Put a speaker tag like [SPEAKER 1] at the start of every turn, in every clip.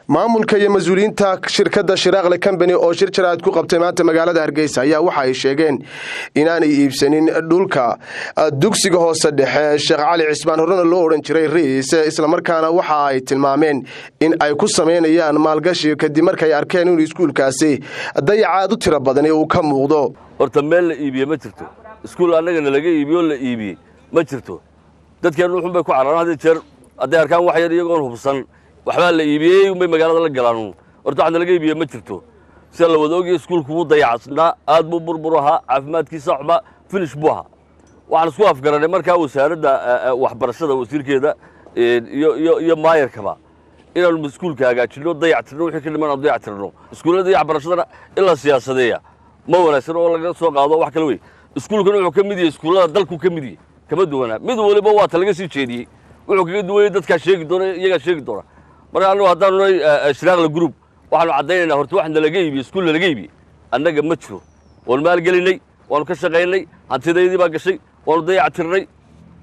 [SPEAKER 1] maamulka iyo mas'uuliyiinta shirkadda Shiraaqle Company oo shir jaraad ku qabtay maanta magaalada Hargeysa ayaa waxa ay sheegeen inaanay iibsanin dhulka dugsiga hoose dhexe Sheekh Cali Cismaan horena loo oran jiray Riis isla markaana waxa ay tilmaameen in ay ku sameynayaan maalgashi kadib markay arkeen in iskuulkaasi dayacaad u tiro badan uu ka muuqdo.
[SPEAKER 2] horta meel la iibiyo ma jirto iskuul anagana laga iibiyo la iibiyo ma jirto dadkeenu wuxuu bay ku cararaan hadii jeer haday arkaan wax yar iyagoon hubsan waxba la iibiyay umay magaalada la galaan horta waxna laga iibiyo ma jirto si la wada ogay iskuulku uu dayacasnaa aad buu burburaha caafimaadkiisa waxba finish buha waxaan isku afgaranay markaa wasaaradda waxbarashada wasiirkeeda iyo maayarkaba inaan iskuulka hagaajino dayactirno wixii ka dhiman dayactirno iskuulada waxbarashada ila siyaasadeeya ma wanaagsan oo laga soo qaado wax kale way iskuulkan wuxuu ka mid yahay iskuulada dalku ka mid yahay kama duwana mid waliba waa talaga sii jeediyay wuxuu kaga duway dadka sheegi doona iyaga sheegi doona marka anu hadaan Shiraaqle group waxaanu cadeynaa horta wax laga iibiyo iskuul laga iibiyo annaga ma jiro wal maal gelinay waan ka shaqeynay hantideedii baa gashay waan dayactirnay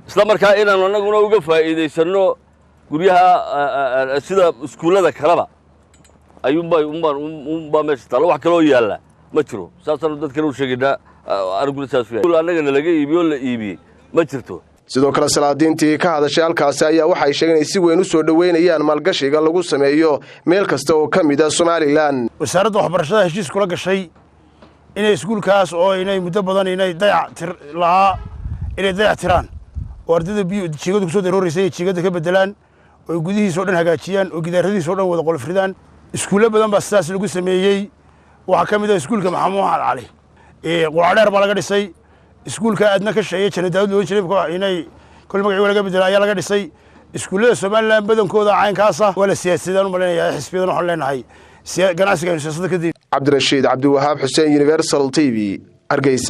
[SPEAKER 2] isla markaa inaan annaguna uga faa'iideysano guryaha sida iskuulada kalaba ayuunbaa meesha taalo wax kale oo yaala ma jiro saasaan dadka u sheegnaa argusaas fiican annagana laga iibiyo la iibiyay ma jirto
[SPEAKER 1] sidoo kale salaadiintii ka hadashay halkaas ayaa waxay sheegeen si weyn u soo dhaweynayaan maalgashiga lagu sameeyo meel kasta oo kamid ah Soomaaliland
[SPEAKER 3] wasaaradda waxbarashada heshiis kula gashay inay iskuulkaas oo inay muddo badan inay dayactiraan oo ardayda jiigada ku soo darooreysay jiigada ka bedelaan oo gudihiisa oo dhan hagaajiyaan oo gidaaradiisa oo dhan wada qolfridaan iskuulo badan baa sidaas lagu sameeyay waxa kamid ah iskuulka Maxamuud Cali quraadheer baa laga dhisay iskuulka aadna ka shaqeeyay Janadaad loo jiray inay kul magaciisa laga bedelay ayaa laga dhisay iskuulada Soomaaliland badankooda caynkaas ah wala siyaasadaan u maleeyahay xisbiyadan waxaan leenahay ganacsiga siyaasadda kadib
[SPEAKER 1] Cabdirashiid Cabdiwahaab Xuseen Universal TV Hargeysa.